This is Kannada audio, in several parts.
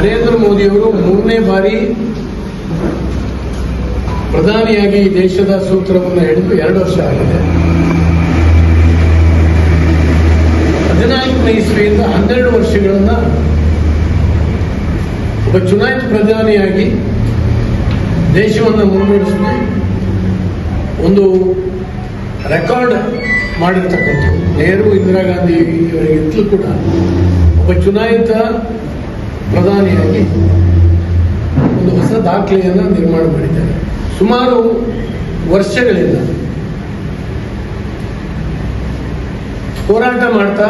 ನರೇಂದ್ರ ಮೋದಿಯವರು 3ನೇ ಬಾರಿ ಪ್ರಧಾನಿಯಾಗಿ ದೇಶದ ಸೂತ್ರವನ್ನು ಹಿಡಿದು 2 ವರ್ಷ ಆಗಿದೆ. 14ನೇ ಇಸ್ವಿಯಿಂದ 12 ವರ್ಷಗಳನ್ನ ಒಬ್ಬ ಚುನಾಯಿತ ಪ್ರಧಾನಿಯಾಗಿ ದೇಶವನ್ನು ಮುನ್ನಡೆಸಲು ಒಂದು ರೆಕಾರ್ಡ್ ಮಾಡಿರ್ತಕ್ಕಂಥ ನೆಹರು, ಇಂದಿರಾ ಗಾಂಧಿ ಇವರಿಗಿಂತಲೂ ಕೂಡ ಒಬ್ಬ ಚುನಾಯಿತ ಪ್ರಧಾನಿಯಾಗಿ ಒಂದು ಹೊಸ ದಾಖಲೆಯನ್ನು ನಿರ್ಮಾಣ ಮಾಡಿದ್ದಾರೆ. ಸುಮಾರು ವರ್ಷಗಳಿಂದ ಹೋರಾಟ ಮಾಡ್ತಾ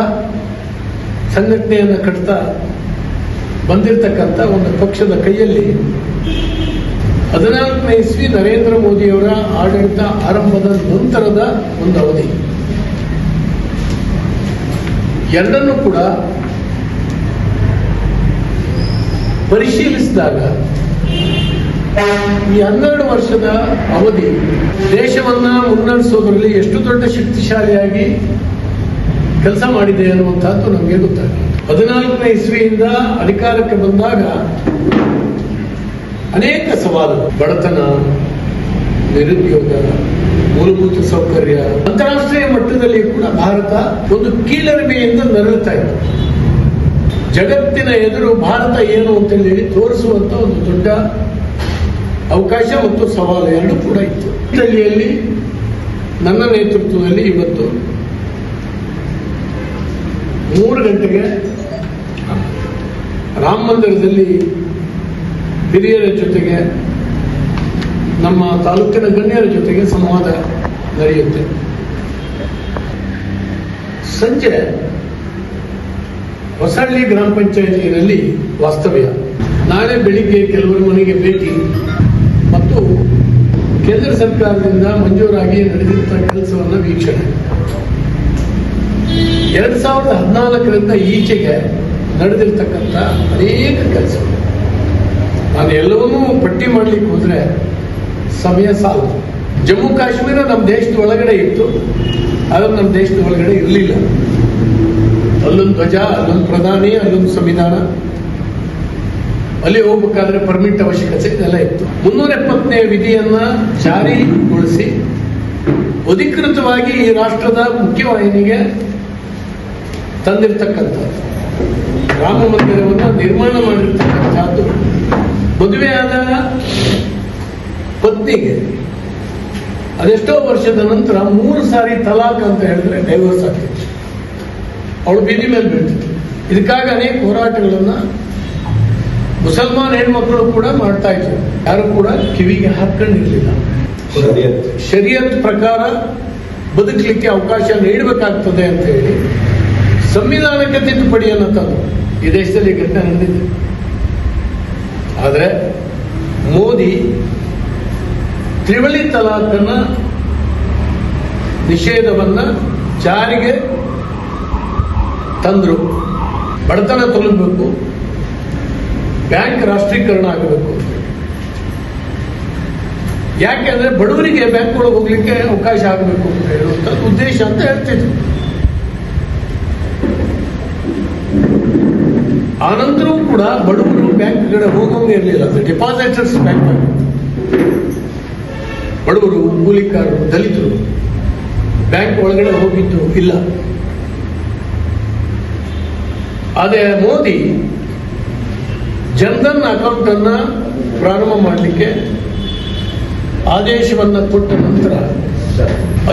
ಸಂಘಟನೆಯನ್ನು ಕಟ್ತಾ ಬಂದಿರತಕ್ಕಂಥ ಒಂದು ಪಕ್ಷದ ಕೈಯಲ್ಲಿ 14ನೇ ಇಸ್ವಿ ನರೇಂದ್ರ ಮೋದಿಯವರ ಆಡಳಿತ ಆರಂಭದ ನಂತರದ ಒಂದು ಅವಧಿ, ಎರಡನ್ನೂ ಕೂಡ ಪರಿಶೀಲಿಸಿದಾಗ ಈ 12 ವರ್ಷದ ಅವಧಿ ದೇಶವನ್ನ ಮುನ್ನಡೆಸೋದ್ರಲ್ಲಿ ಎಷ್ಟು ದೊಡ್ಡ ಶಕ್ತಿಶಾಲಿಯಾಗಿ ಕೆಲಸ ಮಾಡಿದೆ ಅನ್ನುವಂಥದ್ದು ನಮಗೆ ಗೊತ್ತಾಗಿದೆ. 14ನೇ ಇಸ್ವಿಯಿಂದ ಅಧಿಕಾರಕ್ಕೆ ಬಂದಾಗ ಅನೇಕ ಸವಾಲುಗಳು, ಬಡತನ, ನಿರುದ್ಯೋಗ, ಮೂಲಭೂತ ಸೌಕರ್ಯ, ಅಂತಾರಾಷ್ಟ್ರೀಯ ಮಟ್ಟದಲ್ಲಿ ಕೂಡ ಭಾರತ ಒಂದು ಕೀಳರಿಮೆಯಿಂದ ನರಳುತ್ತಾ ಇತ್ತು. ಜಗತ್ತಿನ ಎದುರು ಭಾರತ ಏನು ಅಂತ ಹೇಳಿ ತೋರಿಸುವಂತ ಒಂದು ದೊಡ್ಡ ಅವಕಾಶ ಮತ್ತು ಸವಾಲು ಎರಡೂ ಕೂಡ ಇತ್ತು. ಇಟಲಿಯಲ್ಲಿ ನನ್ನ ನೇತೃತ್ವದಲ್ಲಿ ಇವತ್ತು 3 ಗಂಟೆಗೆ ರಾಮ ಮಂದಿರದಲ್ಲಿ ಹಿರಿಯರ ಜೊತೆಗೆ ನಮ್ಮ ತಾಲೂಕಿನ ಗಣ್ಯರ ಜೊತೆಗೆ ಸಂವಾದ ನಡೆಯುತ್ತೆ. ಸಂಜೆ ಹೊಸಳ್ಳಿ ಗ್ರಾಮ ಪಂಚಾಯಿತಿಯಲ್ಲಿ ವಾಸ್ತವ್ಯ, ನಾಳೆ ಬೆಳಿಗ್ಗೆ ಕೆಲವರ ಮನೆಗೆ ಭೇಟಿ ಮತ್ತು ಕೇಂದ್ರ ಸರ್ಕಾರದಿಂದ ಮಂಜೂರಾಗಿ ನಡೆದಿರುವ ಕೆಲಸವನ್ನು ವೀಕ್ಷಣೆ. 2014ರಿಂದ ಈಚೆಗೆ ನಡೆದಿರ್ತಕ್ಕಂಥ ಅನೇಕ ಕೆಲಸ, ನಾನು ಎಲ್ಲವನ್ನೂ ಪಟ್ಟಿ ಮಾಡಲಿಕ್ಕೆ ಹೋದ್ರೆ ಸಮಯ ಸಾಲದು. ಜಮ್ಮು ಕಾಶ್ಮೀರ ನಮ್ಮ ದೇಶದ ಒಳಗಡೆ ಇತ್ತು, ಆದರೆ ನಮ್ಮ ದೇಶದ ಒಳಗಡೆ ಇರಲಿಲ್ಲ. ಅಲ್ಲೊಂದು ಧ್ವಜ, ಅಲ್ಲೊಂದು ಪ್ರಧಾನಿ, ಅಲ್ಲೊಂದು ಸಂವಿಧಾನ, ಅಲ್ಲಿ ಹೋಗ್ಬೇಕಾದ್ರೆ ಪರ್ಮಿಟ್ ಅವಶ್ಯಕತೆ ಇದೆಲ್ಲ ಇತ್ತು. 370ನೇ ವಿಧಿಯನ್ನ ಜಾರಿಗೊಳಿಸಿ ಅಧಿಕೃತವಾಗಿ ಈ ರಾಷ್ಟ್ರದ ಮುಖ್ಯವಾಹಿನಿಗೆ ತಂದಿರತಕ್ಕಂಥ ರಾಮ ಮಂದಿರವನ್ನು ನಿರ್ಮಾಣ ಮಾಡಿರ್ತಕ್ಕಂಥದ್ದು, ಮದುವೆಯಾದ ಪತ್ನಿಗೆ ಅದೆಷ್ಟೋ ವರ್ಷದ ನಂತರ 3 ಸಾರಿ ತಲಾಕ್ ಅಂತ ಹೇಳಿದ್ರೆ ಡೈವರ್ಸ್ ಆಗ್ತಿತ್ತು, ಅವಳು ಬೀದಿ ಮೇಲೆ ಬೀಳ್ತಿತ್ತು. ಇದಕ್ಕಾಗಿ ಅನೇಕ ಹೋರಾಟಗಳನ್ನ ಮುಸಲ್ಮಾನ್ ಹೆಣ್ಮಕ್ಳು ಕೂಡ ಮಾಡ್ತಾ ಇದ್ರು, ಯಾರು ಕೂಡ ಕಿವಿಗೆ ಹಾಕೊಂಡಿರ್ಲಿಲ್ಲ. ಶರಿಯತ್ ಪ್ರಕಾರ ಬದುಕಲಿಕ್ಕೆ ಅವಕಾಶ ನೀಡಬೇಕಾಗ್ತದೆ ಅಂತ ಹೇಳಿ ಸಂವಿಧಾನಕ್ಕೆ ತಿದ್ದುಪಡಿಯನ್ನು ತಂದು ಈ ದೇಶದಲ್ಲಿ ಘಟನೆ ನಡೆದಿದೆ. ಆದರೆ ಮೋದಿ ತ್ರಿವಳಿ ತಲಾಖನ ನಿಷೇಧವನ್ನ ಜಾರಿಗೆ ತಂದ್ರು. ಬಡತನ ತೊಲಗಬೇಕು, ಬ್ಯಾಂಕ್ ರಾಷ್ಟ್ರೀಕರಣ ಆಗಬೇಕು. ಯಾಕೆಂದ್ರೆ ಬಡವರಿಗೆ ಬ್ಯಾಂಕ್ ಒಳಗೆ ಹೋಗ್ಲಿಕ್ಕೆ ಅವಕಾಶ ಆಗಬೇಕು ಅಂತ ಹೇಳುವಂತ ಉದ್ದೇಶ ಅಂತ ಹೇಳ್ತಿದ್ರು. ಆನಂತರವೂ ಕೂಡ ಬಡವರು ಬ್ಯಾಂಕ್ ಕಡೆ ಹೋಗೋಂಗೆ ಇರಲಿಲ್ಲ, ಡಿಪಾಸಿಟರ್ಸ್ ಬ್ಯಾಂಕ್ ಆಗಿತ್ತು. ಬಡವರು, ಕೂಲಿಕಾರರು, ದಲಿತರು ಬ್ಯಾಂಕ್ ಒಳಗಡೆ ಹೋಗಿದ್ದು ಇಲ್ಲ. ಆದರೆ ಮೋದಿ ಜನ್ಧನ್ ಅಕೌಂಟ್ ಅನ್ನ ಪ್ರಾರಂಭ ಮಾಡಲಿಕ್ಕೆ ಆದೇಶವನ್ನ ಕೊಟ್ಟ ನಂತರ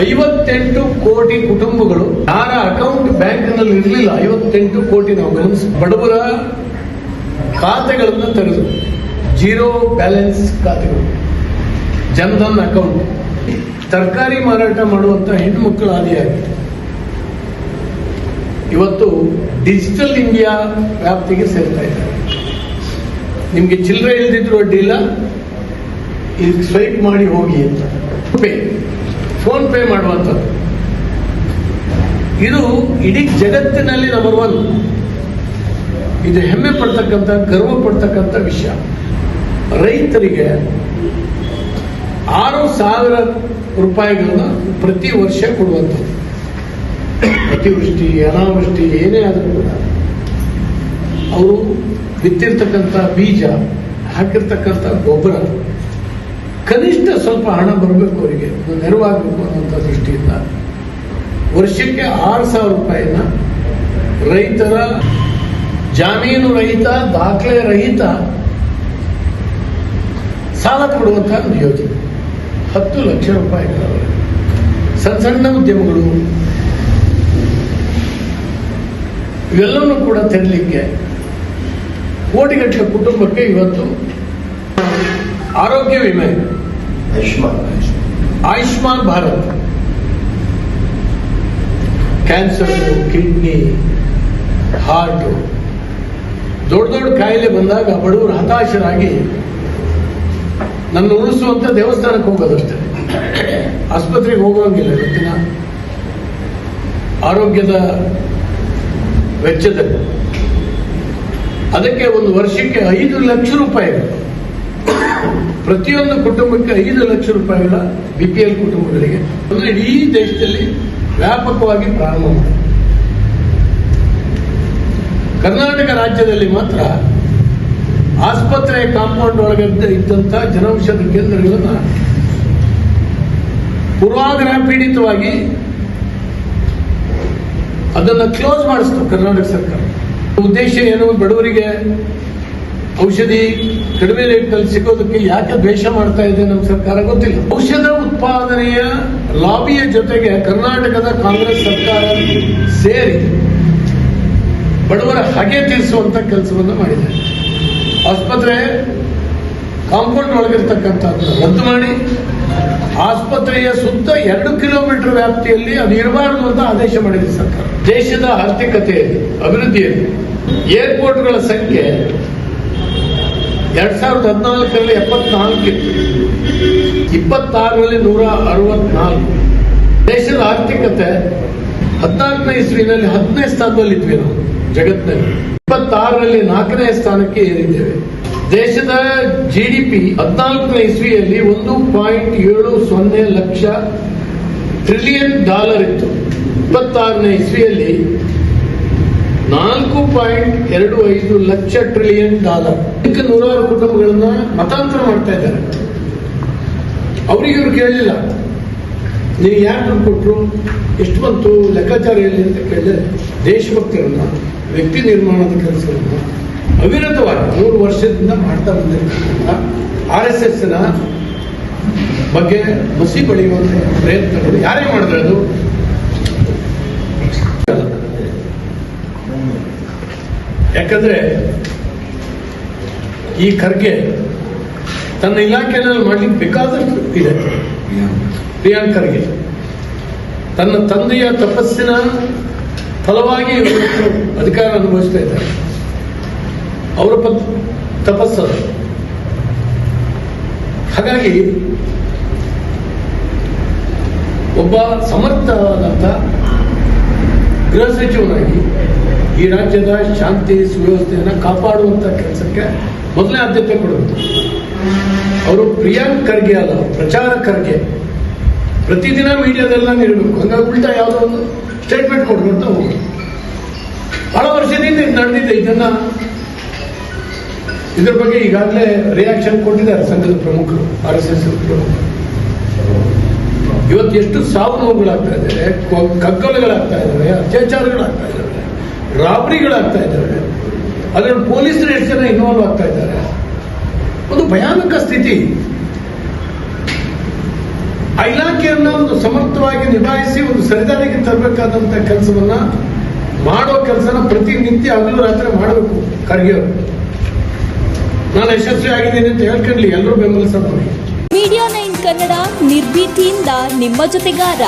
58 ಕೋಟಿ ಕುಟುಂಬಗಳು ಯಾರ ಅಕೌಂಟ್ ಬ್ಯಾಂಕ್ನಲ್ಲಿ ಇರಲಿಲ್ಲ, 58 ಕೋಟಿ ನಾವು ಗಮನಿಸಿ ಬಡವರ ಖಾತೆಗಳನ್ನು ತೆರೆದು, ಜೀರೋ ಬ್ಯಾಲೆನ್ಸ್ ಖಾತೆಗಳು, ಜನ್ಧನ್ ಅಕೌಂಟ್. ತರಕಾರಿ ಮಾರಾಟ ಮಾಡುವಂತ ಹೆಣ್ಣು ಮಕ್ಕಳ ಆದಿಯಾಗಿ ಇವತ್ತು ಡಿಜಿಟಲ್ ಇಂಡಿಯಾ ವ್ಯಾಪ್ತಿಗೆ ಸೇರ್ತಾ ಇದ್ದಾರೆ. ನಿಮ್ಗೆ ಚಿಲ್ಲರೆ ಇಲ್ದಿದ್ರು ಅಡ್ಡಿ ಇಲ್ಲ, ಇಲ್ಲಿ ಸ್ವೈಪ್ ಮಾಡಿ ಹೋಗಿ ಅಂತ ಫೋನ್ ಪೇ ಮಾಡುವಂಥದ್ದು. ಇದು ಇಡೀ ಜಗತ್ತಿನಲ್ಲಿ ನಂಬರ್ 1. ಇದು ಹೆಮ್ಮೆ ಪಡ್ತಕ್ಕಂಥ, ಗರ್ವ ಪಡ್ತಕ್ಕಂಥ ವಿಷಯ. ರೈತರಿಗೆ 6,000 ರೂಪಾಯಿಗಳನ್ನ ಪ್ರತಿ ವರ್ಷ ಕೊಡುವಂಥದ್ದು. ಅತಿವೃಷ್ಟಿ, ಅನಾವೃಷ್ಟಿ ಏನೇ ಆದರೂ ಕೂಡ ಅವರು ಬಿತ್ತಿರ್ತಕ್ಕಂಥ ಬೀಜ, ಹಾಕಿರ್ತಕ್ಕಂಥ ಗೊಬ್ಬರ, ಕನಿಷ್ಠ ಸ್ವಲ್ಪ ಹಣ ಬರಬೇಕು, ಅವರಿಗೆ ನೆರವಾಗಬೇಕು ಅನ್ನುವಂಥ ದೃಷ್ಟಿಯಿಂದ ವರ್ಷಕ್ಕೆ 6,000 ರೂಪಾಯಿನ ರೈತರ ಜಾಮೀನು ರಹಿತ, ದಾಖಲೆ ರಹಿತ ಸಾಲ ಕೊಡುವಂತಹ ಒಂದು ಯೋಜನೆ. 10 ಲಕ್ಷ ರೂಪಾಯಿಗಳವರೆಗೆ ಸಣ್ಣ ಸಣ್ಣ ಉದ್ಯಮಗಳು ಇವೆಲ್ಲವನ್ನೂ ಕೂಡ ತೆರಲಿಕ್ಕೆ ಕೋಟಿಗಟ್ಟಲೆ ಕುಟುಂಬಕ್ಕೆ ಇವತ್ತು ಆರೋಗ್ಯ ವಿಮೆ, Ayushman Bharat, cancer, kidney, heart, ದೊಡ್ಡ ದೊಡ್ಡ ಕಾಯಿಲೆ ಬಂದಾಗ ಬಡವರು ಹತಾಶರಾಗಿ ನನ್ನ ಉಳಿಸುವಂತ ದೇವಸ್ಥಾನಕ್ಕೆ ಹೋಗೋದಷ್ಟೇ, ಆಸ್ಪತ್ರೆಗೆ ಹೋಗೋಂಗಿಲ್ಲ. ಇವತ್ತಿನ ಆರೋಗ್ಯದ ವೆಚ್ಚದಲ್ಲಿ ಅದಕ್ಕೆ ಒಂದು ವರ್ಷಕ್ಕೆ 5 ಲಕ್ಷ ರೂಪಾಯಿಗಳು, ಪ್ರತಿಯೊಂದು ಕುಟುಂಬಕ್ಕೆ 5 ಲಕ್ಷ ರೂಪಾಯಿಗಳ BPL ಕುಟುಂಬಗಳಿಗೆ ಇಡೀ ದೇಶದಲ್ಲಿ ವ್ಯಾಪಕವಾಗಿ ಪ್ರಾರಂಭ ಮಾಡಿದೆ. ಕರ್ನಾಟಕ ರಾಜ್ಯದಲ್ಲಿ ಮಾತ್ರ ಆಸ್ಪತ್ರೆ ಕಾಂಪೌಂಡ್ ಒಳಗೆ ಇದ್ದಂಥ ಜನೌಷಧ ಕೇಂದ್ರಗಳನ್ನು ಪೂರ್ವಾಗ್ರಹ ಪೀಡಿತವಾಗಿ ಅದನ್ನು ಕ್ಲೋಸ್ ಮಾಡಿಸ್ತು ಕರ್ನಾಟಕ ಸರ್ಕಾರ. ಉದ್ದೇಶ ಏನು? ಬಡವರಿಗೆ ಔಷಧಿ ಕಡಿಮೆ ರೇಟ್ನಲ್ಲಿ ಸಿಗೋದಕ್ಕೆ ಯಾಕೆ ದ್ವೇಷ ಮಾಡ್ತಾ ಇದೆ ನಮ್ಮ ಸರ್ಕಾರ ಗೊತ್ತಿಲ್ಲ. ಔಷಧ ಉತ್ಪಾದನೆಯ ಲಾಬಿಯ ಜೊತೆಗೆ ಕರ್ನಾಟಕದ ಕಾಂಗ್ರೆಸ್ ಸರ್ಕಾರ ಸೇರಿ ಬಡವರ ಹಗೆ ತೀರಿಸುವಂತ ಕೆಲಸವನ್ನು ಮಾಡಿದೆ. ಆಸ್ಪತ್ರೆ ಕಾಂಪೌಂಡ್ ಒಳಗಿರ್ತಕ್ಕಂಥದ್ದನ್ನು ರದ್ದು ಮಾಡಿ ಆಸ್ಪತ್ರೆಯ ಸುತ್ತ 2 ಕಿಲೋಮೀಟರ್ ವ್ಯಾಪ್ತಿಯಲ್ಲಿ ಅದು ಇರಬಾರದು ಅಂತ ಆದೇಶ ಮಾಡಿದೆ ಸರ್ಕಾರ. ದೇಶದ ಆರ್ಥಿಕತೆಯಲ್ಲಿ, ಅಭಿವೃದ್ಧಿಯಲ್ಲಿ ಏರ್ಪೋರ್ಟ್ಗಳ ಸಂಖ್ಯೆ 2014ರಲ್ಲಿ 74 ಇತ್ತು, 26ರಲ್ಲಿ 164. ದೇಶದ ಆರ್ಥಿಕತೆ 14ನೇ ಇಸ್ವಿನಲ್ಲಿ 10ನೇ ಸ್ಥಾನದಲ್ಲಿದ್ವಿ ನಾವು ಜಗತ್ತಿನಲ್ಲಿ. 26ರಲ್ಲಿ 4ನೇ ಸ್ಥಾನಕ್ಕೆ ಏರಿದ್ದೇವೆ. ದೇಶದ GDP 14ನೇ ಇಸ್ವಿಯಲ್ಲಿ $1.70 ಲಕ್ಷ ಟ್ರಿಲಿಯನ್ ಇತ್ತು. 26ನೇ ಇಸ್ವಿಯಲ್ಲಿ $4.25 ಲಕ್ಷ ಟ್ರಿಲಿಯನ್. ಇದಕ್ಕೆ 100 ಕುಟುಂಬಗಳನ್ನ ಮತಾಂತರ ಮಾಡ್ತಾ ಇದ್ದಾರೆ. ಅವ್ರಿಗೆ ಇವ್ರು ಕೇಳಲಿಲ್ಲ, ನೀವು ಯಾಕೆ ದುಡ್ಡು ಕೊಟ್ಟರು, ಎಷ್ಟು ಬಂತು, ಲೆಕ್ಕಾಚಾರ ಎಲ್ಲಿ ಅಂತ ಕೇಳಿದ್ರೆ ದೇಶಭಕ್ತರನ್ನ, ವ್ಯಕ್ತಿ ನಿರ್ಮಾಣದ ಕೆಲಸವನ್ನು ಅವಿರತವಾಗಿ 3 ವರ್ಷದಿಂದ ಮಾಡ್ತಾ ಬಂದಿರತಕ್ಕಂಥ RSSನ ಬಗ್ಗೆ ಮಸಿ ಬಳಿಯುವಂತ ಪ್ರಯತ್ನಗಳು ಯಾರೇ ಮಾಡಿದ್ರೆ ಅದು ಯಾಕಂದ್ರೆ ಈ ಖರ್ಗೆ ತನ್ನ ಇಲಾಖೆಯಲ್ಲಿ ಮಾಡ್ಲಿಕ್ಕೆ ಬೇಕಾದಷ್ಟು ಇದೆ. ಪ್ರಿಯಾಂಕ್ ಖರ್ಗೆ ತನ್ನ ತಂದೆಯ ತಪಸ್ಸಿನ ಫಲವಾಗಿ ಅಧಿಕಾರ ಅನುಭವಿಸ್ತಾ ಇದ್ದಾರೆ. ಅವರ ತಪಸ್ಸದು. ಹಾಗಾಗಿ ಒಬ್ಬ ಸಮರ್ಥವಾದಂಥ ಗೃಹ ಸಚಿವನಾಗಿ ಈ ರಾಜ್ಯದ ಶಾಂತಿ ಸುವ್ಯವಸ್ಥೆಯನ್ನು ಕಾಪಾಡುವಂಥ ಕೆಲಸಕ್ಕೆ ಮೊದಲನೇ ಆದ್ಯತೆ ಕೊಡಬೇಕು. ಅವರು ಪ್ರಿಯಾಂಕ್ ಖರ್ಗೆ ಅಲ್ಲ, ಪ್ರಚಾರ ಖರ್ಗೆ. ಪ್ರತಿದಿನ ಮೀಡಿಯಾದೆಲ್ಲ ನೀಡಬೇಕು. ಹಂಗಾಗಿ ಉಲ್ಟಾ ಯಾವುದೋ ಒಂದು ಸ್ಟೇಟ್ಮೆಂಟ್ ಕೊಡ್ಕೊಂತ ಹೋಗಿ ಬಹಳ ವರ್ಷದಿಂದ ಇದು ನಡೆದಿದೆ. ಇದ್ರ ಬಗ್ಗೆ ಈಗಾಗಲೇ ರಿಯಾಕ್ಷನ್ ಕೊಟ್ಟಿದ್ದಾರೆ ಸಂಘದ ಪ್ರಮುಖರು, RSS ಪ್ರಮುಖರು. ಇವತ್ತು ಎಷ್ಟು ಸಾವು ನೋವುಗಳಾಗ್ತಾ ಇದ್ದಾರೆ, ಕಗ್ಗಲುಗಳಾಗ್ತಾ ಇದ್ದಾವೆ, ಅತ್ಯಾಚಾರಗಳಾಗ್ತಾ ಇದ್ದಾವೆ, ರಾಬರಿಗಳಾಗ್ತಾ ಇದ್ದಾವೆ. ಅದರಲ್ಲಿ ಪೊಲೀಸರು ಎಷ್ಟು ಜನ ಇನ್ವಾಲ್ವ್ ಆಗ್ತಾ ಇದ್ದಾರೆ. ಒಂದು ಭಯಾನಕ ಸ್ಥಿತಿ. ಆ ಇಲಾಖೆಯನ್ನ ಒಂದು ಸಮರ್ಥವಾಗಿ ನಿಭಾಯಿಸಿ ಒಂದು ಸರಿದಾರಿಗೆ ತರಬೇಕಾದಂತ ಕೆಲಸವನ್ನ ಮಾಡೋ ಕೆಲಸನ ಪ್ರತಿನಿತ್ಯ ಹಗಲು ರಾತ್ರಿ ಮಾಡಬೇಕು ಖರ್ಗೆ ಅವರು. ನಾನು ಯಶಸ್ವಿ ಆಗಿದ್ದೀನಿ ಅಂತ ಹೇಳ್ಕೊಂಡ್ಲಿ ಎಲ್ಲರೂ ಬೆಂಬಲಿಸೋದು. ಮೀಡಿಯಾ 9 ಕನ್ನಡ ನಿರ್ಭೀತಿಯಿಂದ ನಿಮ್ಮ ಜೊತೆಗಾರ.